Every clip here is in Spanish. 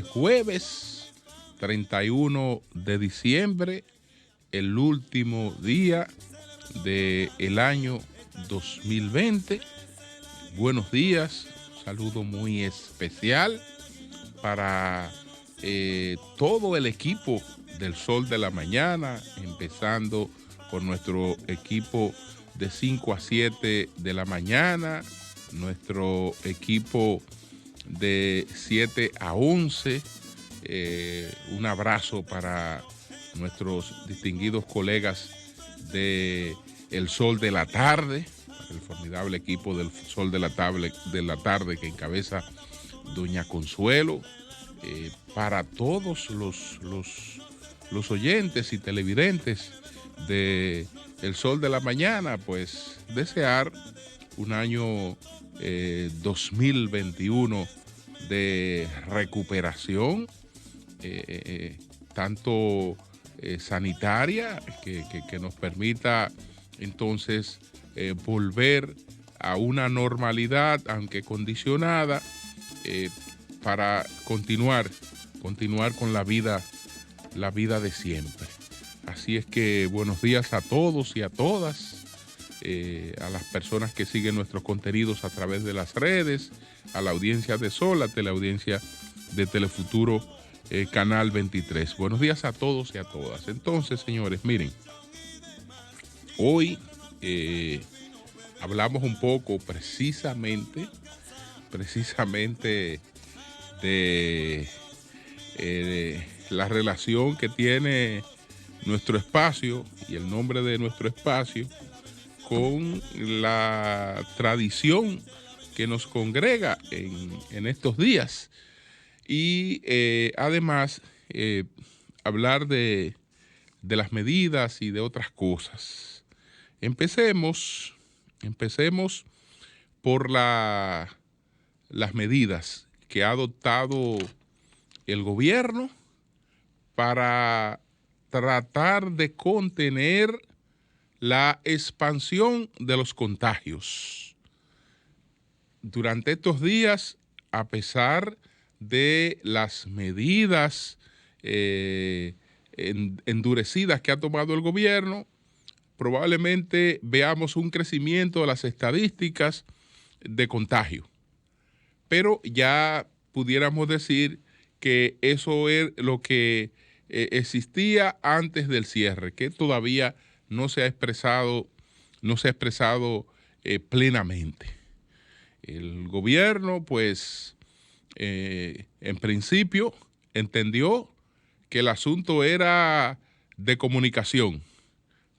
Jueves 31 de diciembre, el último día del año 2020. Buenos días, un saludo muy especial para todo el equipo del Sol de la Mañana, empezando por nuestro equipo de 5 a 7 de la mañana, nuestro equipo de 7 a 11. Un abrazo para nuestros distinguidos colegas de El Sol de la Tarde, el formidable equipo del Sol de la Tarde que encabeza doña Consuelo, para todos los oyentes y televidentes de El Sol de la Mañana, pues desear un año 2021 de recuperación, tanto sanitaria, que nos permita entonces volver a una normalidad, aunque condicionada, para continuar con la vida de siempre. Así es que buenos días a todos y a todas. A las personas que siguen nuestros contenidos a través de las redes, a la audiencia de Sol, a la audiencia de Telefuturo Canal 23. Buenos días a todos y a todas. Entonces, señores, miren, hoy hablamos un poco precisamente de la relación que tiene nuestro espacio y el nombre de nuestro espacio con la tradición que nos congrega en estos días. Y además hablar de las medidas y de otras cosas. Empecemos por las medidas que ha adoptado el gobierno para tratar de contener la expansión de los contagios. Durante estos días, a pesar de las medidas endurecidas que ha tomado el gobierno, probablemente veamos un crecimiento de las estadísticas de contagio. Pero ya pudiéramos decir que eso es lo que existía antes del cierre, que todavía no se ha expresado plenamente. El gobierno, pues, en principio entendió que el asunto era de comunicación.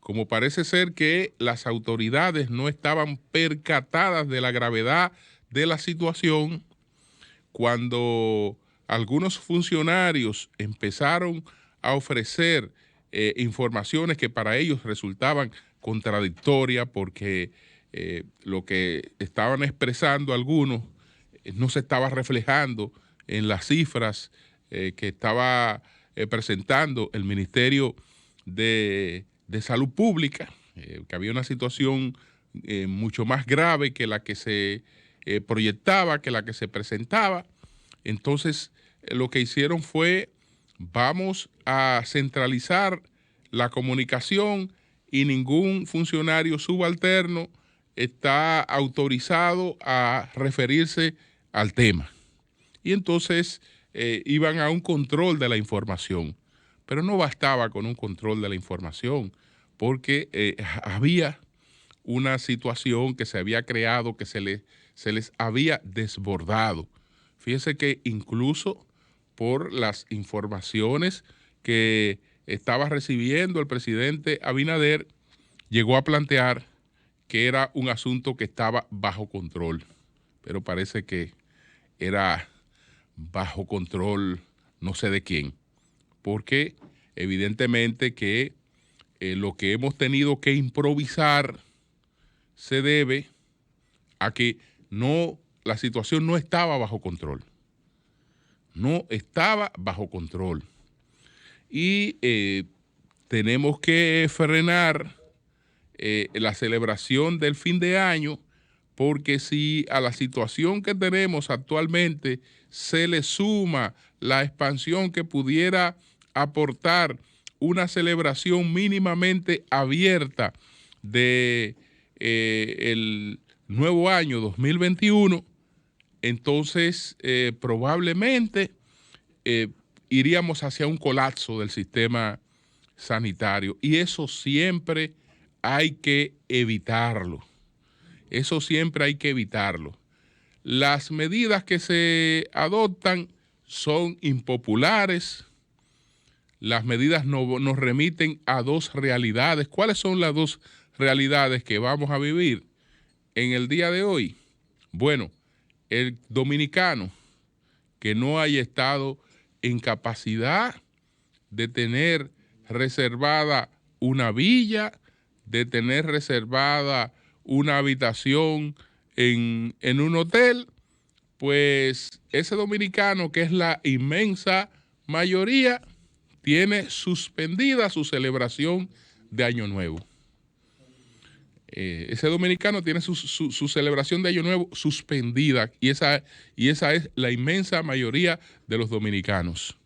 Como parece ser que las autoridades no estaban percatadas de la gravedad de la situación, cuando algunos funcionarios empezaron a ofrecer informaciones que para ellos resultaban contradictorias, porque lo que estaban expresando algunos no se estaba reflejando en las cifras que estaba presentando el Ministerio de Salud Pública, que había una situación mucho más grave que la que se proyectaba, que la que se presentaba. Entonces, lo que hicieron fue: vamos a centralizar la comunicación y ningún funcionario subalterno está autorizado a referirse al tema. Y entonces iban a un control de la información. Pero no bastaba con un control de la información, porque había una situación que se había creado, que se les había desbordado. Fíjense que incluso por las informaciones que estaba recibiendo el presidente Abinader, llegó a plantear que era un asunto que estaba bajo control, pero parece que era bajo control no sé de quién, porque evidentemente que lo que hemos tenido que improvisar se debe a que la situación no estaba bajo control. No estaba bajo control. Y tenemos que frenar la celebración del fin de año, porque si a la situación que tenemos actualmente se le suma la expansión que pudiera aportar una celebración mínimamente abierta de el nuevo año 2021, entonces probablemente iríamos hacia un colapso del sistema sanitario, y eso siempre hay que evitarlo. Eso siempre hay que evitarlo. Las medidas que se adoptan son impopulares. Las medidas nos remiten a dos realidades. ¿Cuáles son las dos realidades que vamos a vivir en el día de hoy? Bueno, el dominicano que no haya estado en capacidad de tener reservada una villa, de tener reservada una habitación en un hotel, pues ese dominicano, que es la inmensa mayoría, tiene suspendida su celebración de Año Nuevo. Ese dominicano tiene su celebración de Año Nuevo suspendida, y esa es la inmensa mayoría de los dominicanos.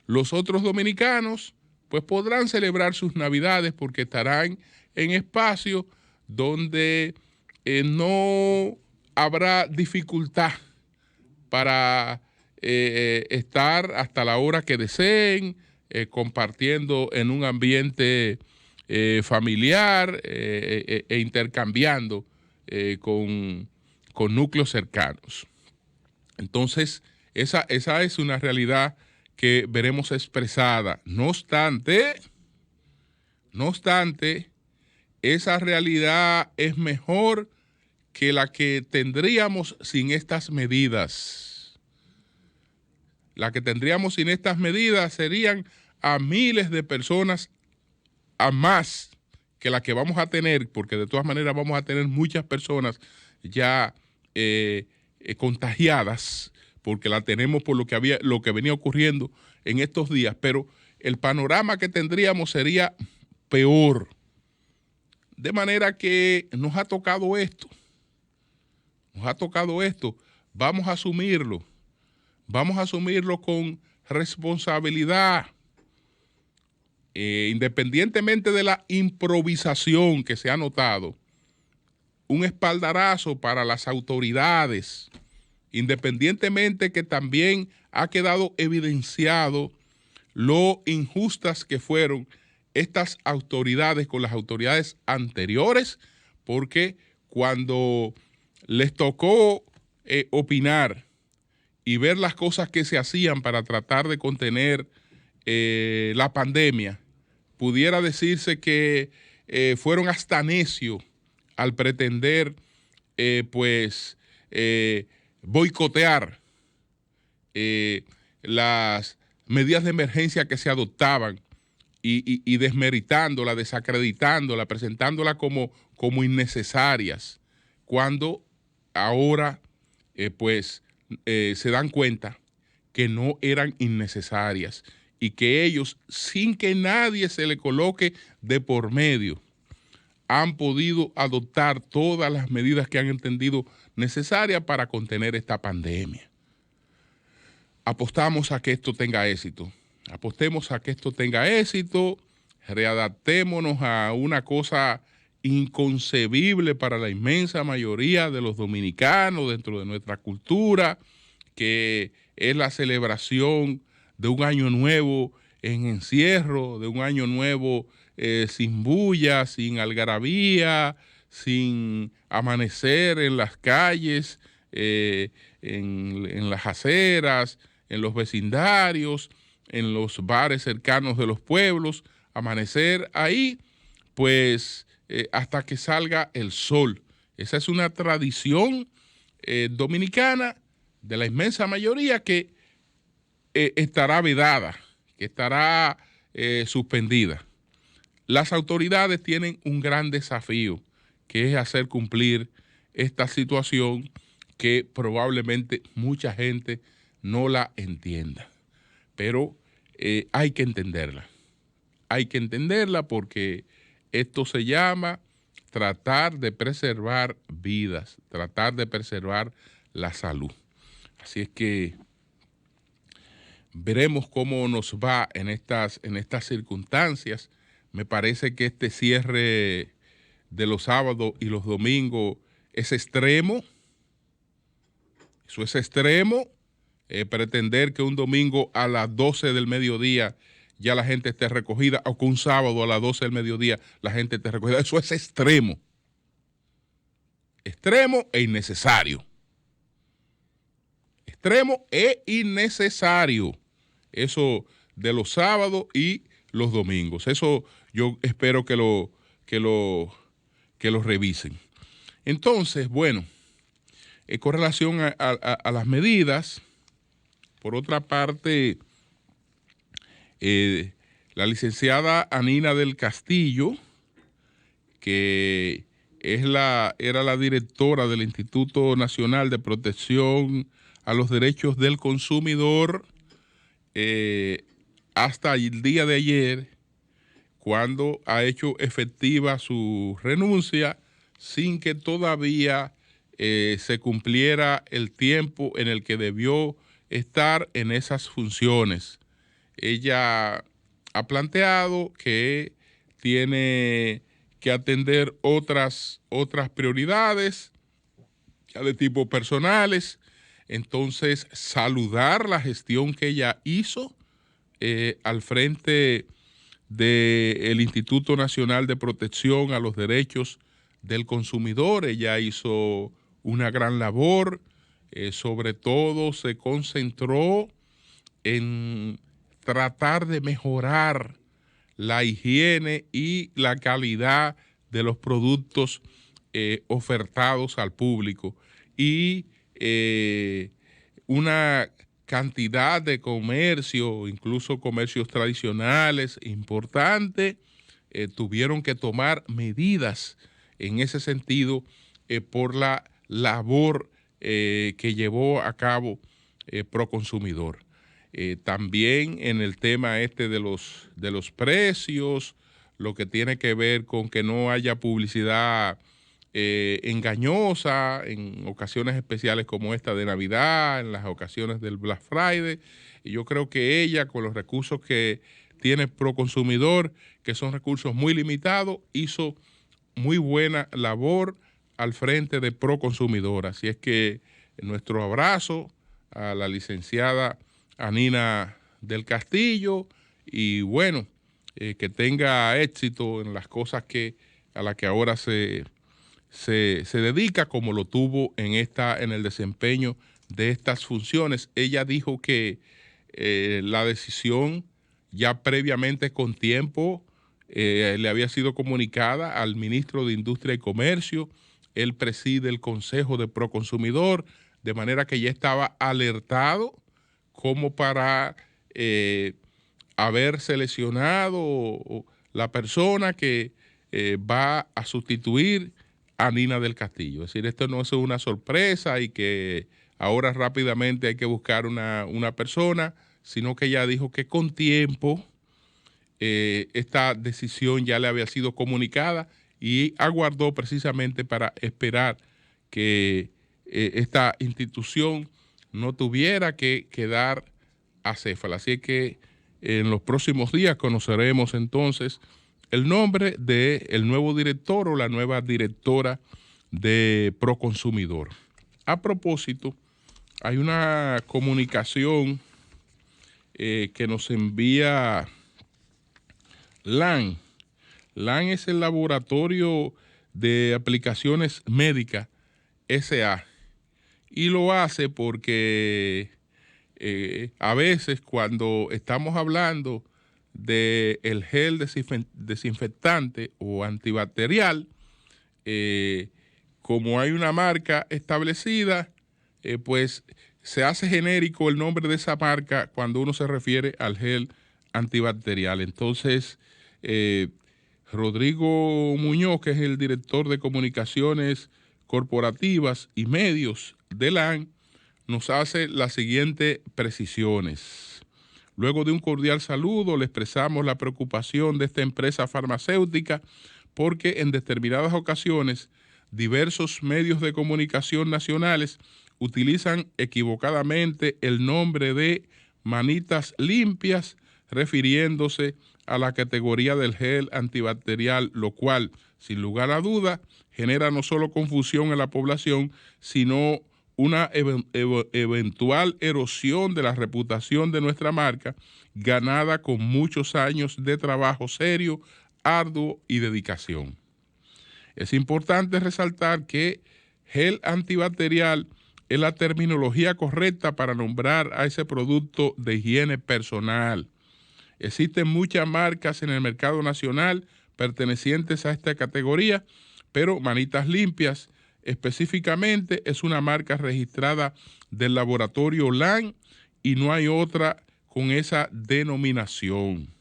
Los otros dominicanos pues podrán celebrar sus Navidades porque estarán en espacios donde no habrá dificultad para estar hasta la hora que deseen, compartiendo en un ambiente familiar e intercambiando con núcleos cercanos. Entonces, esa es una realidad que veremos expresada. No obstante, esa realidad es mejor que la que tendríamos sin estas medidas. La que tendríamos sin estas medidas serían a miles de personas a más que la que vamos a tener, porque de todas maneras vamos a tener muchas personas ya contagiadas, porque la tenemos por lo que venía ocurriendo en estos días, pero el panorama que tendríamos sería peor. De manera que nos ha tocado esto, vamos a asumirlo con responsabilidad, independientemente de la improvisación que se ha notado, un espaldarazo para las autoridades, independientemente que también ha quedado evidenciado lo injustas que fueron estas autoridades con las autoridades anteriores, porque cuando les tocó opinar y ver las cosas que se hacían para tratar de contener la pandemia, pudiera decirse que fueron hasta necios al pretender boicotear las medidas de emergencia que se adoptaban y desmeritándola, desacreditándola, presentándola como innecesarias, cuando ahora se dan cuenta que no eran innecesarias y que ellos, sin que nadie se le coloque de por medio, han podido adoptar todas las medidas que han entendido necesarias para contener esta pandemia. Apostamos a que esto tenga éxito. Readaptémonos a una cosa inconcebible para la inmensa mayoría de los dominicanos dentro de nuestra cultura, que es la celebración de un año nuevo en encierro, de un año nuevo sin bulla, sin algarabía, sin amanecer en las calles, en las aceras, en los vecindarios, en los bares cercanos de los pueblos, amanecer ahí, hasta que salga el sol. Esa es una tradición dominicana de la inmensa mayoría que estará vedada, que estará suspendida. Las autoridades tienen un gran desafío, que es hacer cumplir esta situación que probablemente mucha gente no la entienda. Pero hay que entenderla. Hay que entenderla porque esto se llama tratar de preservar vidas, tratar de preservar la salud. Así es que veremos cómo nos va en estas circunstancias. Me parece que este cierre de los sábados y los domingos es extremo. Eso es extremo. Pretender que un domingo a las 12 del mediodía ya la gente esté recogida, o que un sábado a las 12 del mediodía la gente esté recogida. Eso es extremo. Extremo e innecesario. Extremo e innecesario. Eso de los sábados y los domingos. Eso yo espero que lo revisen. Entonces, bueno, con relación a las medidas, por otra parte, la licenciada Anina del Castillo, que era la directora del Instituto Nacional de Protección a los Derechos del Consumidor, hasta el día de ayer, cuando ha hecho efectiva su renuncia, sin que todavía se cumpliera el tiempo en el que debió estar en esas funciones. Ella ha planteado que tiene que atender otras prioridades de tipo personales. Entonces, saludar la gestión que ella hizo al frente del Instituto Nacional de Protección a los Derechos del Consumidor. Ella hizo una gran labor, sobre todo se concentró en tratar de mejorar la higiene y la calidad de los productos ofertados al público, y una cantidad de comercio, incluso comercios tradicionales importantes, tuvieron que tomar medidas en ese sentido por la labor que llevó a cabo Proconsumidor. También en el tema de los precios, lo que tiene que ver con que no haya publicidad engañosa en ocasiones especiales como esta de Navidad, en las ocasiones del Black Friday. Y yo creo que ella, con los recursos que tiene Proconsumidor, que son recursos muy limitados, hizo muy buena labor al frente de Proconsumidor. Así es que nuestro abrazo a la licenciada Anina del Castillo, y bueno, que tenga éxito en las cosas a las que ahora se dedica, como lo tuvo en el desempeño de estas funciones. Ella dijo que la decisión ya previamente, con tiempo, le había sido comunicada al ministro de Industria y Comercio. Él preside el Consejo de Proconsumidor, de manera que ya estaba alertado como para haber seleccionado la persona que va a sustituir a Nina del Castillo. Es decir, esto no es una sorpresa y que ahora rápidamente hay que buscar una persona, sino que ella dijo que con tiempo esta decisión ya le había sido comunicada, y aguardó precisamente para esperar que esta institución no tuviera que quedar acéfala. Así que en los próximos días conoceremos entonces el nombre del nuevo director o la nueva directora de Proconsumidor. A propósito, hay una comunicación que nos envía LAN. LAN es el Laboratorio de Aplicaciones Médicas S.A. y lo hace porque a veces cuando estamos hablando del gel desinfectante o antibacterial, como hay una marca establecida, pues se hace genérico el nombre de esa marca cuando uno se refiere al gel antibacterial. Entonces, Rodrigo Muñoz, que es el director de comunicaciones corporativas y medios de LAN, nos hace las siguientes precisiones. Luego de un cordial saludo, le expresamos la preocupación de esta empresa farmacéutica porque en determinadas ocasiones diversos medios de comunicación nacionales utilizan equivocadamente el nombre de manitas limpias, refiriéndose a la categoría del gel antibacterial, lo cual, sin lugar a duda, genera no solo confusión en la población, sino una eventual erosión de la reputación de nuestra marca, ganada con muchos años de trabajo serio, arduo y dedicación. Es importante resaltar que gel antibacterial es la terminología correcta para nombrar a ese producto de higiene personal. Existen muchas marcas en el mercado nacional pertenecientes a esta categoría, pero Manitas Limpias específicamente es una marca registrada del laboratorio LAN y no hay otra con esa denominación.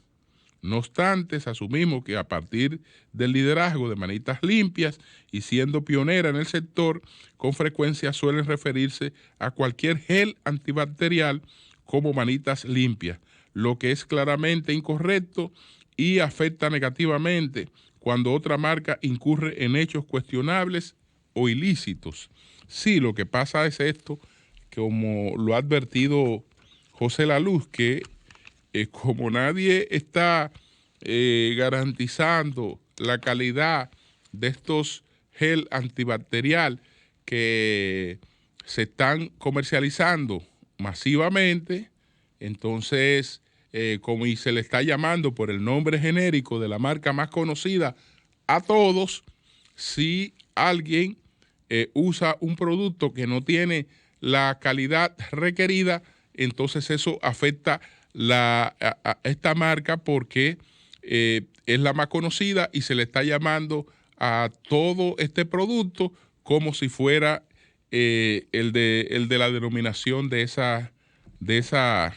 No obstante, asumimos que a partir del liderazgo de Manitas Limpias y siendo pionera en el sector, con frecuencia suelen referirse a cualquier gel antibacterial como Manitas Limpias, lo que es claramente incorrecto y afecta negativamente cuando otra marca incurre en hechos cuestionables o ilícitos. Sí, lo que pasa es esto, como lo ha advertido José Laluz, que como nadie está garantizando la calidad de estos gel antibacterial que se están comercializando masivamente, entonces, como y se le está llamando por el nombre genérico de la marca más conocida a todos, si alguien usa un producto que no tiene la calidad requerida, entonces eso afecta a esta marca porque es la más conocida y se le está llamando a todo este producto como si fuera el de la denominación de esa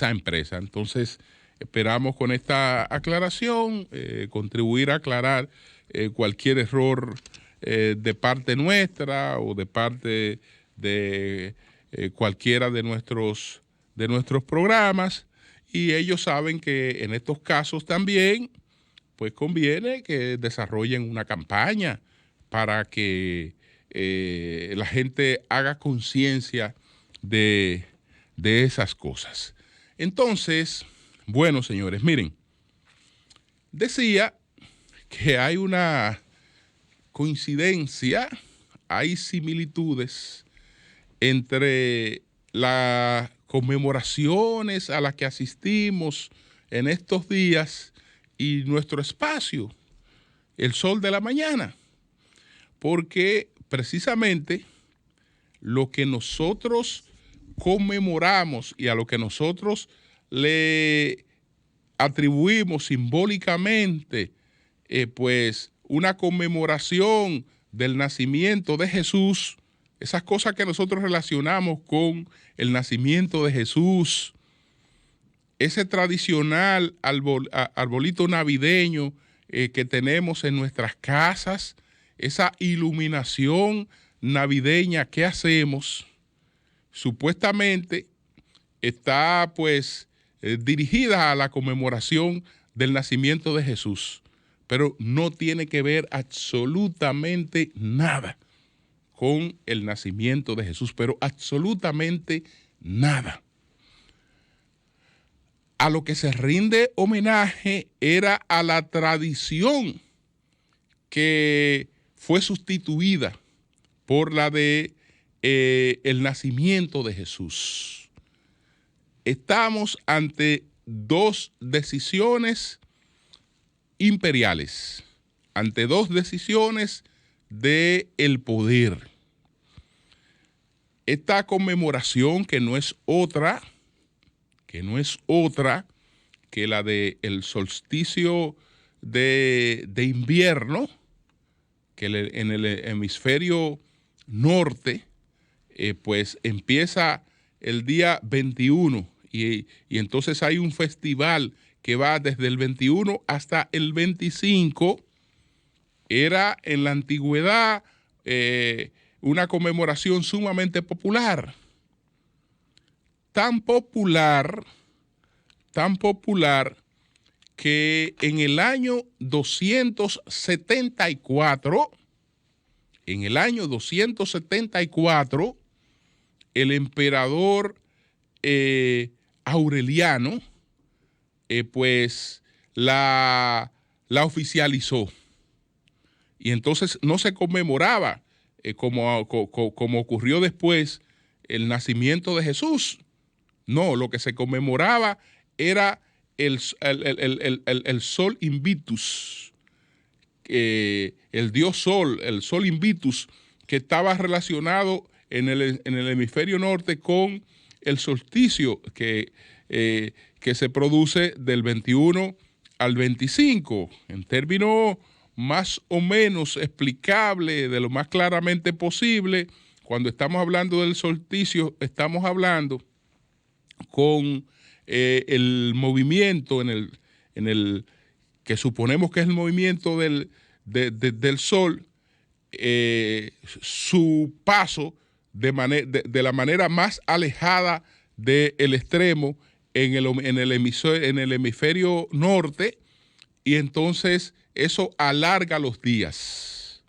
empresa. Entonces, esperamos con esta aclaración contribuir a aclarar cualquier error de parte nuestra o de parte de cualquiera de nuestros programas, y ellos saben que en estos casos también pues conviene que desarrollen una campaña para que la gente haga conciencia de esas cosas. Entonces, bueno, señores, miren, decía que hay una coincidencia, hay similitudes entre las conmemoraciones a las que asistimos en estos días y nuestro espacio, el sol de la mañana, porque precisamente lo que nosotros conmemoramos y a lo que nosotros le atribuimos simbólicamente pues una conmemoración del nacimiento de Jesús, esas cosas que nosotros relacionamos con el nacimiento de Jesús, ese tradicional arbolito navideño que tenemos en nuestras casas, esa iluminación navideña que hacemos, supuestamente está pues dirigida a la conmemoración del nacimiento de Jesús, pero no tiene que ver absolutamente nada con el nacimiento de Jesús, pero absolutamente nada. A lo que se rinde homenaje era a la tradición que fue sustituida por la de el nacimiento de Jesús. Estamos ante dos decisiones imperiales, ante dos decisiones del poder. Esta conmemoración que no es otra que la del solsticio de invierno, que en el hemisferio norte pues empieza el día 21 y entonces hay un festival que va desde el 21 hasta el 25. Era en la antigüedad una conmemoración sumamente popular. Tan popular que en el año 274, el emperador Aureliano, pues la oficializó. Y entonces no se conmemoraba, como ocurrió después, el nacimiento de Jesús. No, lo que se conmemoraba era el sol Invictus, el dios sol, el sol Invictus, que estaba relacionado en el hemisferio norte con el solsticio que se produce del 21 al 25. En términos más o menos explicables, de lo más claramente posible, cuando estamos hablando del solsticio, estamos hablando con el movimiento en el que suponemos que es el movimiento del sol, su paso de la manera más alejada del extremo en el hemisferio norte, y entonces eso alarga los días.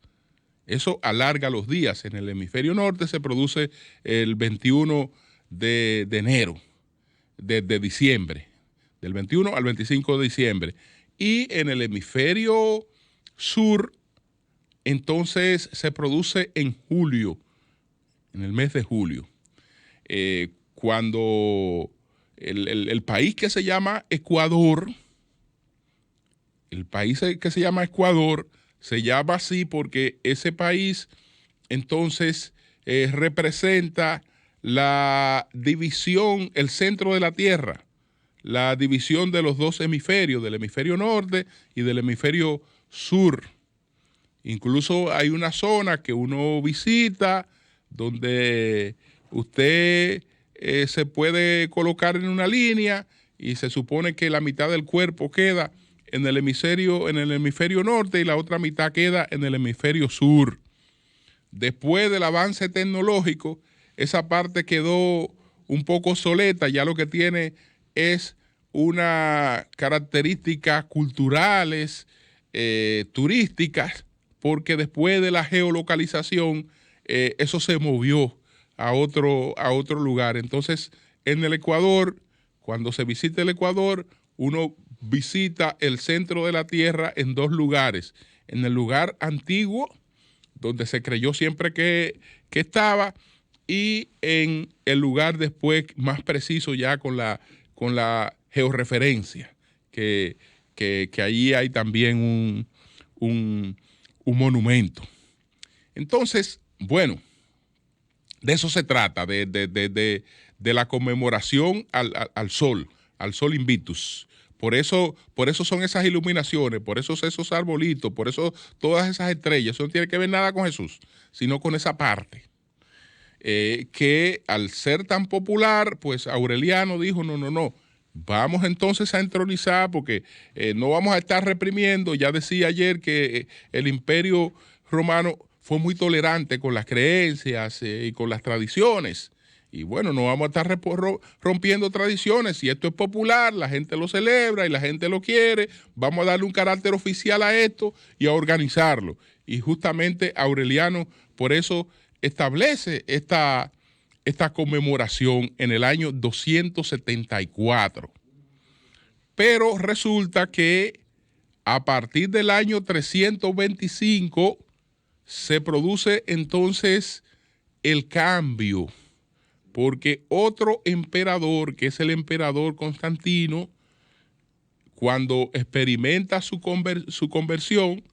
Eso alarga los días. En el hemisferio norte se produce el 21 de enero, de diciembre, del 21 al 25 de diciembre. Y en el hemisferio sur, entonces se produce en julio, en el mes de julio, cuando el país que se llama Ecuador, se llama así porque ese país entonces representa la división, el centro de la Tierra, la división de los dos hemisferios, del hemisferio norte y del hemisferio sur. Incluso hay una zona que uno visita donde usted se puede colocar en una línea y se supone que la mitad del cuerpo queda en el hemisferio norte y la otra mitad queda en el hemisferio sur. Después del avance tecnológico, esa parte quedó un poco obsoleta, ya lo que tiene es unas características culturales, turísticas, porque después de la geolocalización, eso se movió a otro lugar. Entonces, en el Ecuador, cuando se visita el Ecuador, uno visita el centro de la Tierra en dos lugares. En el lugar antiguo, donde se creyó siempre que estaba, y en el lugar después más preciso ya con la georreferencia, que allí hay también un monumento. Entonces, bueno, de eso se trata, de la conmemoración al sol Invictus. Por eso son esas iluminaciones, por eso esos arbolitos, por eso todas esas estrellas. Eso no tiene que ver nada con Jesús, sino con esa parte. Que al ser tan popular, pues Aureliano dijo, no, vamos entonces a entronizar, porque no vamos a estar reprimiendo. Ya decía ayer que el Imperio Romano fue muy tolerante con las creencias y con las tradiciones. Y bueno, no vamos a estar rompiendo tradiciones. Si esto es popular, la gente lo celebra y la gente lo quiere, vamos a darle un carácter oficial a esto y a organizarlo. Y justamente Aureliano por eso establece esta conmemoración en el año 274. Pero resulta que a partir del año 325 se produce entonces el cambio, porque otro emperador, que es el emperador Constantino, cuando experimenta su conversión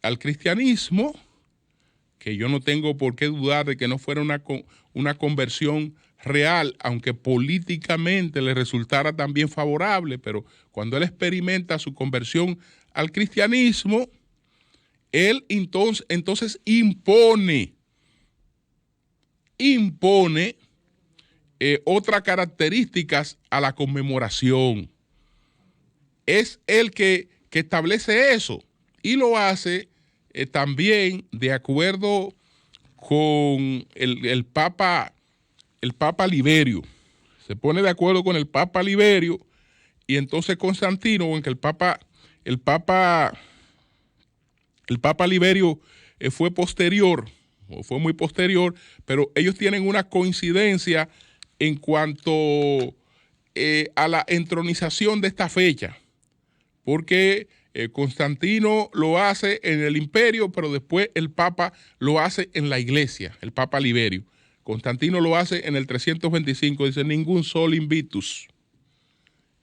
al cristianismo, que yo no tengo por qué dudar de que no fuera una conversión real, aunque políticamente le resultara también favorable, pero cuando él experimenta su conversión al cristianismo, él entonces impone otras características a la conmemoración. Es él que establece eso y lo hace también de acuerdo con el Papa Liberio. Se pone de acuerdo con el Papa Liberio y entonces Constantino, en que el Papa Liberio fue posterior, o fue muy posterior, pero ellos tienen una coincidencia en cuanto a la entronización de esta fecha, porque Constantino lo hace en el imperio, pero después el Papa lo hace en la iglesia, el Papa Liberio. Constantino lo hace en el 325, dice ningún sol invitus.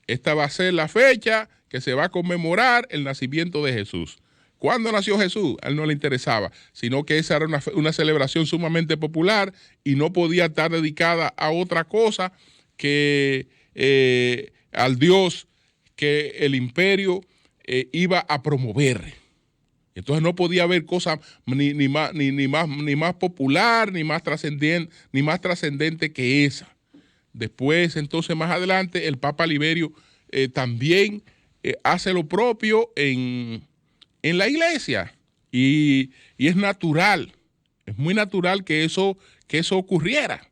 Esta va a ser la fecha que se va a conmemorar el nacimiento de Jesús. ¿Cuándo nació Jesús? A él no le interesaba, sino que esa era una celebración sumamente popular y no podía estar dedicada a otra cosa que al Dios que el imperio iba a promover. Entonces no podía haber cosa ni más popular, ni más trascendente que esa. Después, entonces, más adelante, el Papa Liberio también hace lo propio en la iglesia. Y es natural, es muy natural que eso ocurriera.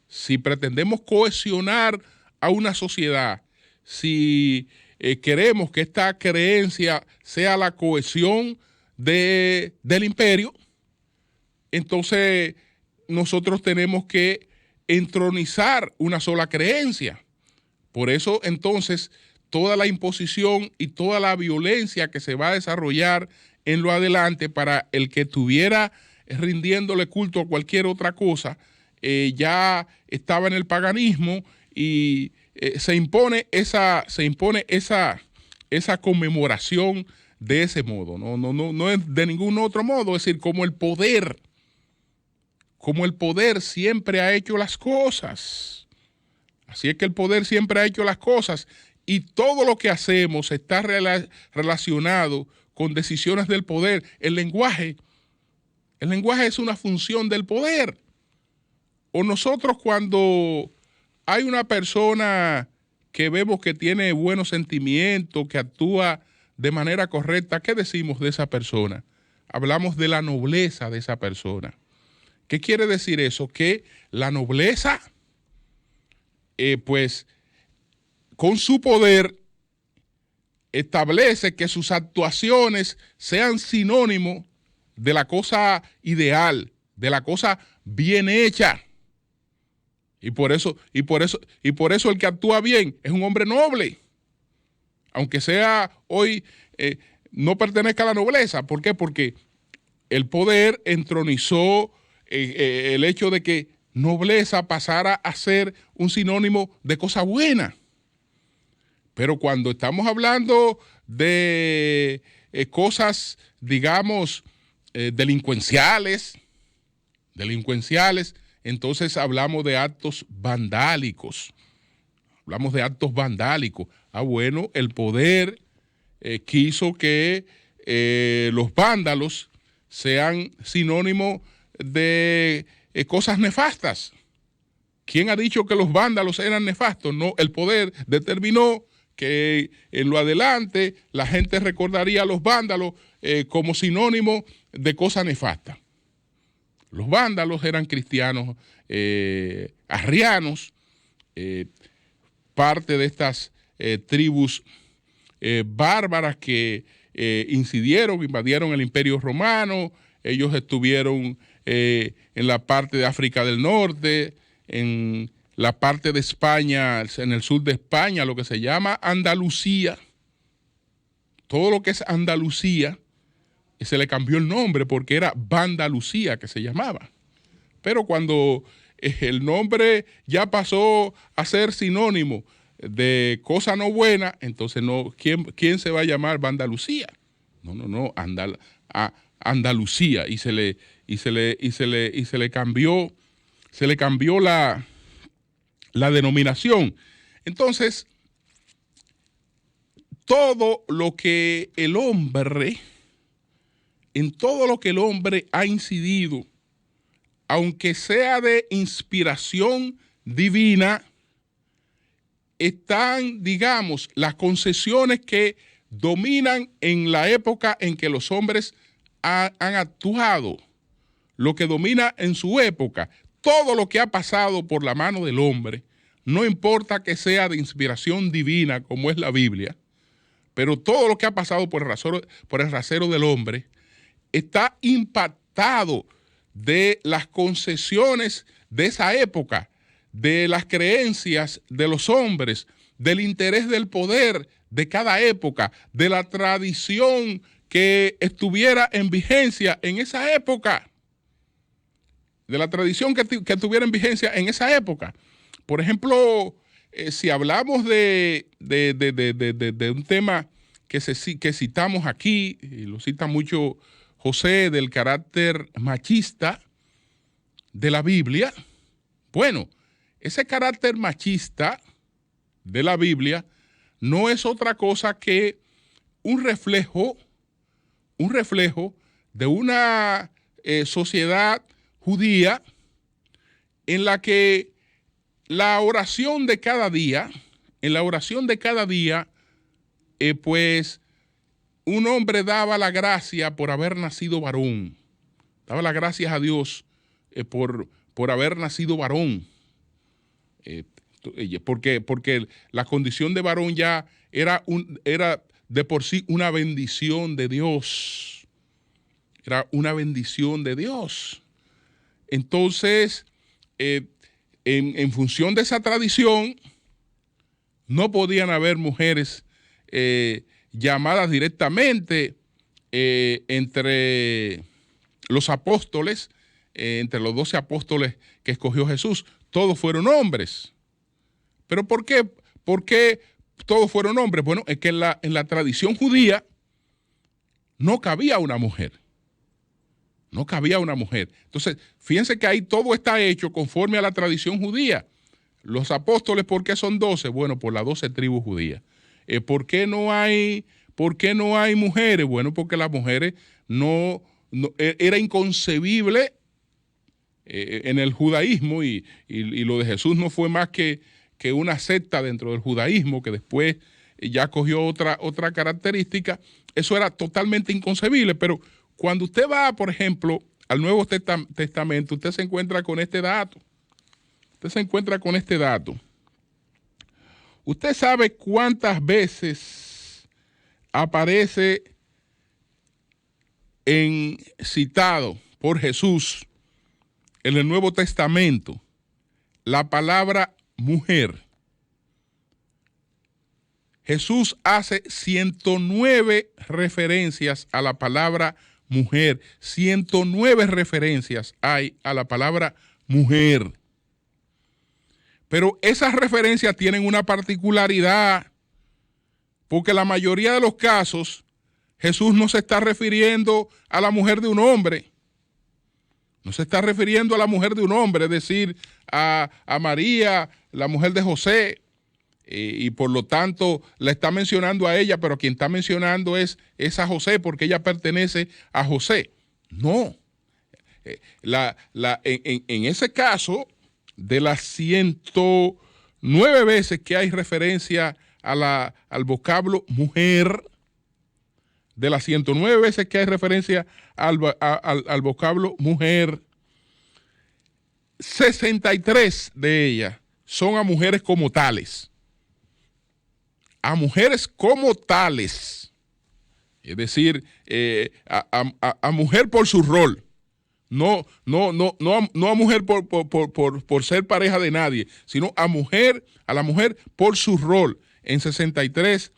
Si pretendemos cohesionar a una sociedad, si queremos que esta creencia sea la cohesión del imperio, entonces nosotros tenemos que entronizar una sola creencia. Por eso, entonces, toda la imposición y toda la violencia que se va a desarrollar en lo adelante para el que estuviera rindiéndole culto a cualquier otra cosa, ya estaba en el paganismo y se impone esa conmemoración de ese modo. No es de ningún otro modo, es decir, como el poder siempre ha hecho las cosas. Así es que el poder siempre ha hecho las cosas y todo lo que hacemos está relacionado con decisiones del poder. El lenguaje es una función del poder. O nosotros cuando hay una persona que vemos que tiene buenos sentimientos, que actúa de manera correcta, ¿qué decimos de esa persona? Hablamos de la nobleza de esa persona. ¿Qué quiere decir eso? Que la nobleza, pues, con su poder, establece que sus actuaciones sean sinónimos de la cosa ideal, de la cosa bien hecha. Y por eso el que actúa bien es un hombre noble. Aunque sea hoy, no pertenezca a la nobleza. ¿Por qué? Porque el poder entronizó el hecho de que nobleza pasara a ser un sinónimo de cosa buena. Pero cuando estamos hablando de cosas, digamos, delincuenciales, entonces hablamos de actos vandálicos. Ah, bueno, el poder quiso que los vándalos sean sinónimo de cosas nefastas. ¿Quién ha dicho que los vándalos eran nefastos? No, el poder determinó que en lo adelante la gente recordaría a los vándalos como sinónimo de cosas nefastas. Los vándalos eran cristianos arrianos, parte de estas tribus bárbaras que invadieron el Imperio Romano. Ellos estuvieron en la parte de África del Norte, en la parte de España, en el sur de España, lo que se llama Andalucía. Todo lo que es Andalucía, se le cambió el nombre porque era Vandalucía que se llamaba. Pero cuando el nombre ya pasó a ser sinónimo de cosa no buena, entonces no, ¿quién se va a llamar Vandalucía? No, Andalucía, y se le cambió la denominación. Entonces, todo lo que el hombre ha incidido, aunque sea de inspiración divina, están, digamos, las concesiones que dominan en la época en que los hombres han actuado. Lo que domina en su época, todo lo que ha pasado por la mano del hombre, no importa que sea de inspiración divina como es la Biblia, pero todo lo que ha pasado por el rasero del hombre está impactado de las concesiones de esa época, de las creencias de los hombres, del interés del poder de cada época, de la tradición que estuviera en vigencia en esa época, de la tradición que estuviera en vigencia en esa época. Por ejemplo, si hablamos de un tema que citamos aquí, y lo cita mucho José, del carácter machista de la Biblia, bueno, ese carácter machista de la Biblia no es otra cosa que un reflejo de una sociedad judía en la que la oración de cada día, pues un hombre daba la gracia por haber nacido varón, daba las gracias a Dios por haber nacido varón, porque la condición de varón ya era de por sí una bendición de Dios, era una bendición de Dios. Entonces, en función de esa tradición, no podían haber mujeres llamadas directamente entre los apóstoles, entre los 12 apóstoles que escogió Jesús. Todos fueron hombres. ¿Pero por qué? ¿Por qué todos fueron hombres? Bueno, es que en la tradición judía no cabía una mujer. No cabía una mujer. Entonces, fíjense que ahí todo está hecho conforme a la tradición judía. Los apóstoles, ¿por qué son 12? Bueno, por las 12 tribus judías. ¿Por qué no hay mujeres? Bueno, porque las mujeres no era inconcebible en el judaísmo y lo de Jesús no fue más que una secta dentro del judaísmo que después ya cogió otra característica. Eso era totalmente inconcebible, pero cuando usted va, por ejemplo, al Nuevo Testamento, usted se encuentra con este dato. ¿Usted sabe cuántas veces aparece citado por Jesús en el Nuevo Testamento la palabra mujer? Jesús hace 109 referencias a la palabra mujer. 109 referencias hay a la palabra mujer. Pero esas referencias tienen una particularidad, porque la mayoría de los casos Jesús no se está refiriendo a la mujer de un hombre. No se está refiriendo a la mujer de un hombre, es decir, a María, la mujer de José, y por lo tanto la está mencionando a ella, pero quien está mencionando es a José, porque ella pertenece a José. No. En ese caso, de las 109 veces que hay referencia al vocablo mujer, de las 109 veces que hay referencia al vocablo mujer, 63 de ellas son a mujeres como tales. A mujeres como tales. Es decir, a mujer por su rol. No a mujer por ser pareja de nadie, sino a la mujer por su rol en 63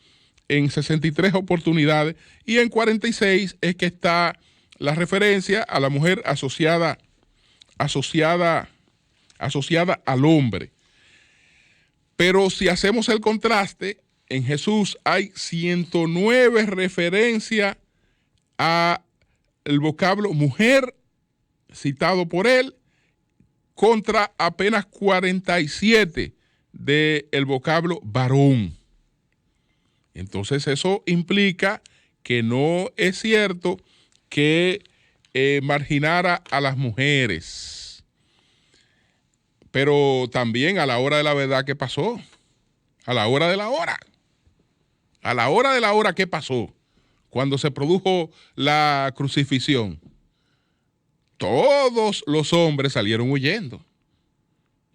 oportunidades, y en 46 es que está la referencia a la mujer asociada al hombre. Pero si hacemos el contraste, en Jesús hay 109 referencias al vocablo mujer citado por él, contra apenas 47 del vocablo varón. Entonces eso implica que no es cierto que marginara a las mujeres. Pero también a la hora de la verdad, ¿qué pasó? A la hora de la hora. A la hora de la hora, ¿qué pasó? Cuando se produjo la crucifixión, todos los hombres salieron huyendo,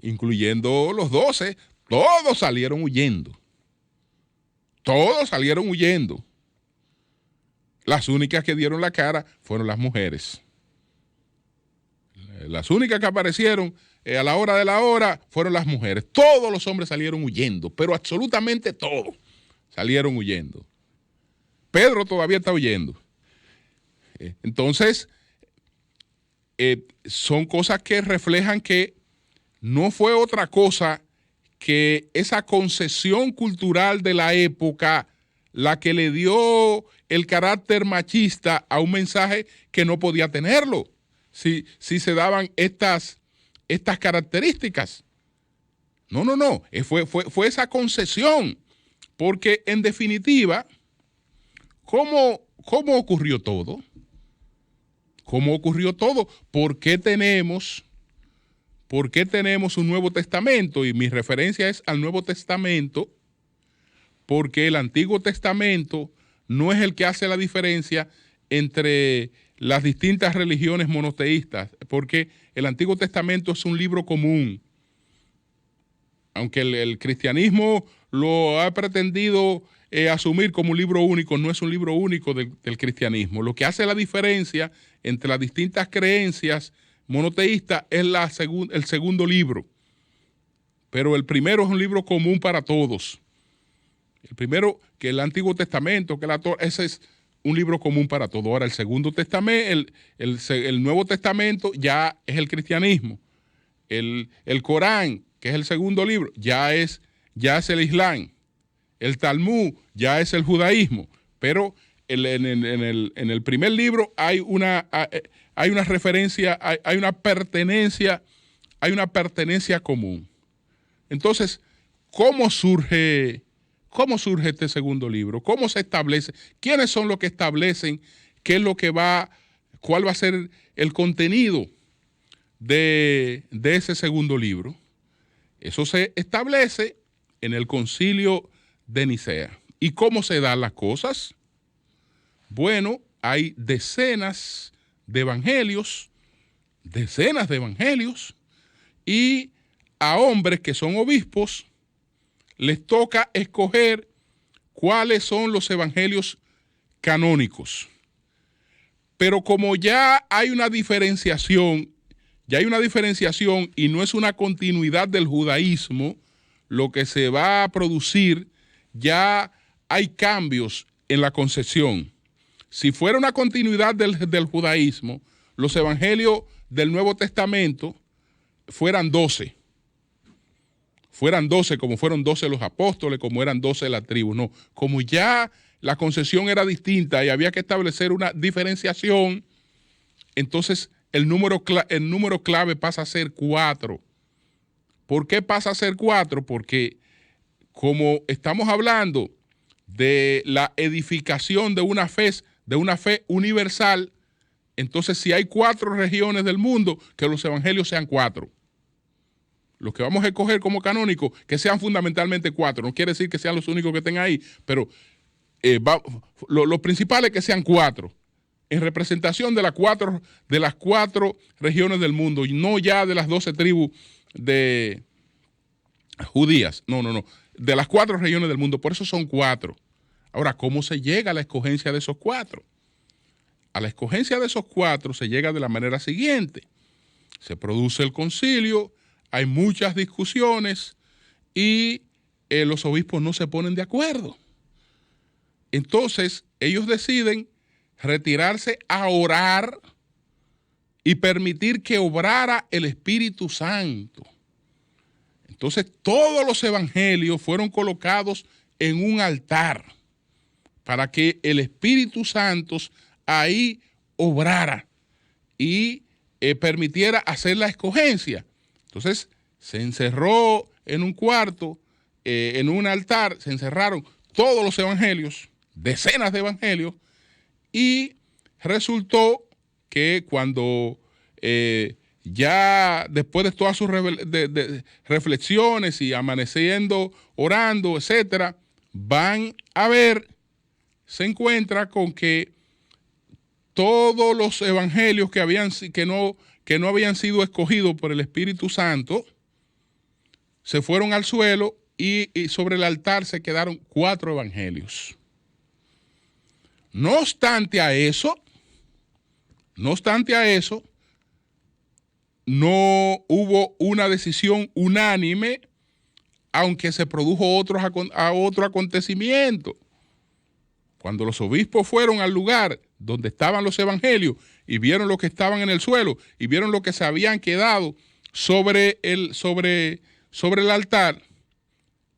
incluyendo los 12. Todos salieron huyendo. Todos salieron huyendo. Las únicas que dieron la cara fueron las mujeres. Las únicas que aparecieron a la hora de la hora fueron las mujeres. Todos los hombres salieron huyendo, pero absolutamente todos salieron huyendo. Pedro todavía está huyendo. Entonces, son cosas que reflejan que no fue otra cosa que esa concesión cultural de la época la que le dio el carácter machista a un mensaje que no podía tenerlo. Si se daban estas características. No. Fue esa concesión. Porque en definitiva, ¿cómo ocurrió todo? ¿Cómo ocurrió todo? ¿Por qué tenemos un Nuevo Testamento? Y mi referencia es al Nuevo Testamento, porque el Antiguo Testamento no es el que hace la diferencia entre las distintas religiones monoteístas, porque el Antiguo Testamento es un libro común. Aunque el cristianismo lo ha pretendido asumir como un libro único, no es un libro único del cristianismo. Lo que hace la diferencia entre las distintas creencias monoteístas es el segundo libro. Pero el primero es un libro común para todos. El primero, que el Antiguo Testamento, que ese es un libro común para todos. Ahora, el segundo testamento, el Nuevo Testamento ya es el cristianismo. El Corán, que es el segundo libro, ya es el Islam. El Talmud ya es el judaísmo. Pero en el primer libro hay una referencia, hay una pertenencia común. Entonces, ¿cómo surge este segundo libro? ¿Cómo se establece? ¿Quiénes son los que establecen cuál va a ser el contenido de ese segundo libro? Eso se establece en el Concilio de Nicea. ¿Y cómo se dan las cosas? Bueno, hay decenas de evangelios, y a hombres que son obispos les toca escoger cuáles son los evangelios canónicos. Pero como ya hay una diferenciación y no es una continuidad del judaísmo, lo que se va a producir, ya hay cambios en la concepción. Si fuera una continuidad del judaísmo, los evangelios del Nuevo Testamento fueran 12. Fueran 12, como fueron 12 los apóstoles, como eran 12 las tribus. No, como ya la concepción era distinta y había que establecer una diferenciación, entonces el número clave pasa a ser 4. ¿Por qué pasa a ser 4? Porque como estamos hablando de la edificación de una fe universal, entonces si hay 4 regiones del mundo, que los evangelios sean 4. Los que vamos a escoger como canónicos, que sean fundamentalmente 4. No quiere decir que sean los únicos que estén ahí, pero los principales que sean 4. En representación de las cuatro regiones del mundo, y no ya de las 12 tribus de judías. No. De las 4 regiones del mundo. Por eso son 4. Ahora, ¿cómo se llega a la escogencia de esos 4? A la escogencia de esos 4 se llega de la manera siguiente. Se produce el concilio, hay muchas discusiones y los obispos no se ponen de acuerdo. Entonces, ellos deciden retirarse a orar y permitir que obrara el Espíritu Santo. Entonces, todos los evangelios fueron colocados en un altar para que el Espíritu Santo ahí obrara y permitiera hacer la escogencia. Entonces, se encerró en un cuarto, en un altar, se encerraron todos los evangelios, decenas de evangelios, y resultó que cuando ya después de todas sus reflexiones y amaneciendo, orando, etcétera, van a ver, se encuentra con que todos los evangelios que no habían sido escogidos por el Espíritu Santo se fueron al suelo y sobre el altar se quedaron 4 evangelios. No obstante a eso, no hubo una decisión unánime, aunque se produjo otro acontecimiento. Cuando los obispos fueron al lugar donde estaban los evangelios y vieron lo que estaban en el suelo y vieron lo que se habían quedado sobre el altar,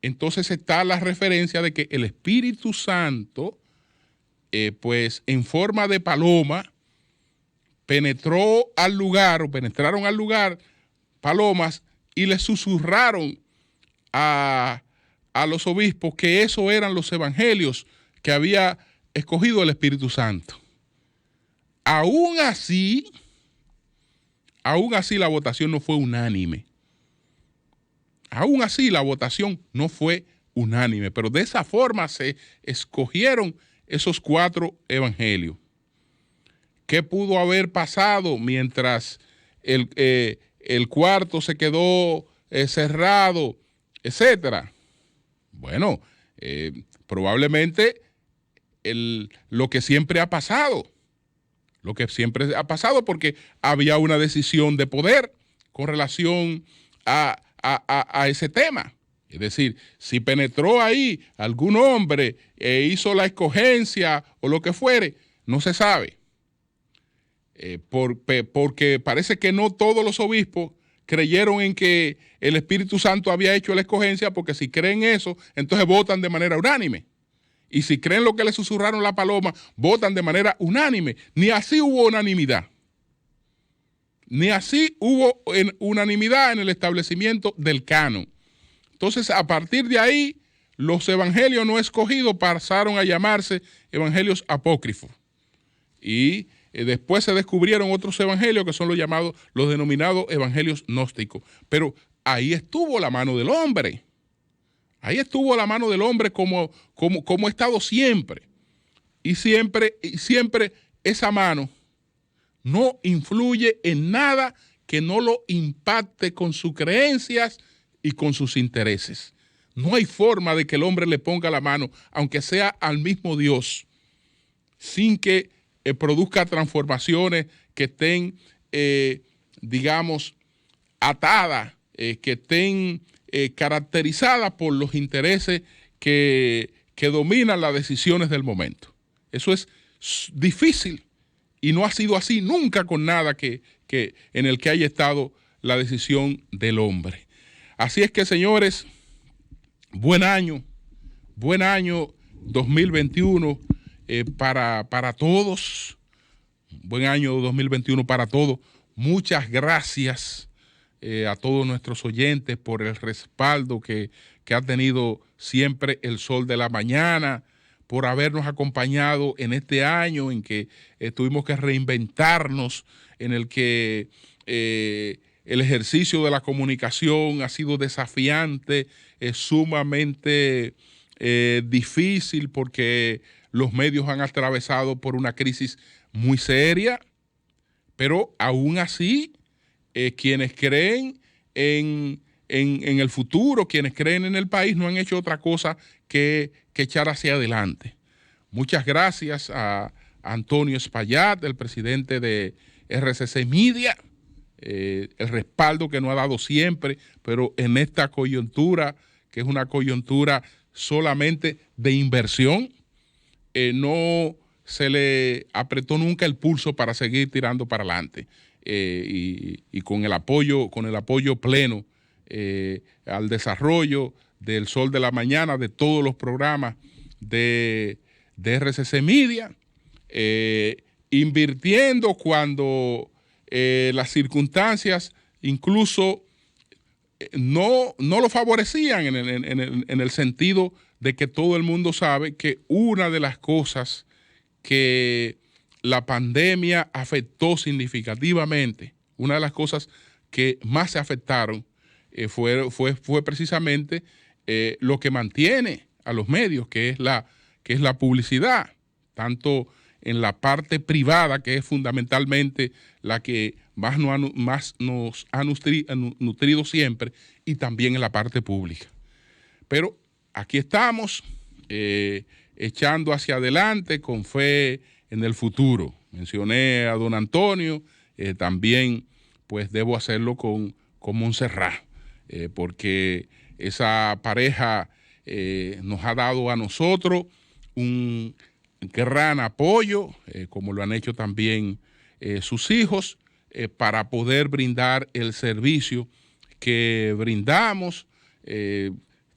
entonces está la referencia de que el Espíritu Santo, pues en forma de paloma, penetraron al lugar palomas y le susurraron a los obispos que esos eran los evangelios que había escogido el Espíritu Santo. Aún así la votación no fue unánime. Pero de esa forma se escogieron esos 4 evangelios. ¿Qué pudo haber pasado mientras el cuarto se quedó cerrado, etcétera? Bueno, probablemente lo que siempre ha pasado, porque había una decisión de poder con relación a ese tema. Es decir, si penetró ahí algún hombre e hizo la escogencia o lo que fuere, no se sabe. Porque parece que no todos los obispos creyeron en que el Espíritu Santo había hecho la escogencia, porque si creen eso, entonces votan de manera unánime. Y si creen lo que le susurraron la paloma, votan de manera unánime. Ni así hubo unanimidad. Ni así hubo unanimidad en el establecimiento del canon. Entonces, a partir de ahí, los evangelios no escogidos pasaron a llamarse evangelios apócrifos. Y después se descubrieron otros evangelios que son los denominados evangelios gnósticos. Pero ahí estuvo la mano del hombre. Ahí estuvo la mano del hombre como ha estado siempre. Y siempre esa mano no influye en nada que no lo impacte con sus creencias y con sus intereses. No hay forma de que el hombre le ponga la mano, aunque sea al mismo Dios, sin que produzca transformaciones que estén, digamos, atadas, que estén caracterizadas por los intereses que dominan las decisiones del momento. Eso es difícil y no ha sido así nunca con nada en el que haya estado la decisión del hombre. Así es que, señores, buen año 2021 para todos. Buen año 2021 para todos. Muchas gracias a todos nuestros oyentes por el respaldo que ha tenido siempre el Sol de la Mañana, por habernos acompañado en este año en que tuvimos que reinventarnos, en el que el ejercicio de la comunicación ha sido desafiante, sumamente difícil, porque los medios han atravesado por una crisis muy seria, pero aún así quienes creen en el futuro, quienes creen en el país, no han hecho otra cosa que echar hacia adelante. Muchas gracias a Antonio Espaillat, el presidente de RCC Media, el respaldo que nos ha dado siempre, pero en esta coyuntura, que es una coyuntura solamente de inversión, no se le apretó nunca el pulso para seguir tirando para adelante, y con el apoyo pleno al desarrollo del Sol de la Mañana, de todos los programas de RCC Media, invirtiendo cuando las circunstancias incluso no lo favorecían, en el sentido de que todo el mundo sabe que una de las cosas que la pandemia afectó significativamente, una de las cosas que más se afectaron fue precisamente lo que mantiene a los medios, que es la publicidad, tanto en la parte privada, que es fundamentalmente la que más nos ha nutrido siempre, y también en la parte pública. Pero aquí estamos echando hacia adelante con fe en el futuro. Mencioné a don Antonio, también pues debo hacerlo con Montserrat, porque esa pareja nos ha dado a nosotros un gran apoyo, como lo han hecho también sus hijos, para poder brindar el servicio que brindamos,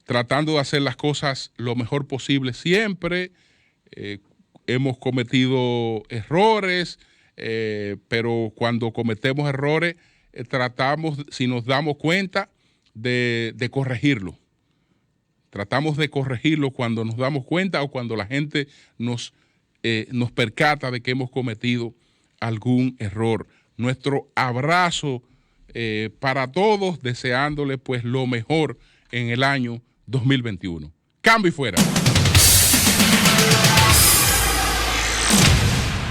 tratando de hacer las cosas lo mejor posible siempre. Hemos cometido errores, pero cuando cometemos errores, tratamos, si nos damos cuenta, de corregirlo. Tratamos de corregirlo cuando nos damos cuenta o cuando la gente nos percata de que hemos cometido algún error. Nuestro abrazo para todos, deseándole pues lo mejor en el año 2021. Cambio y fuera.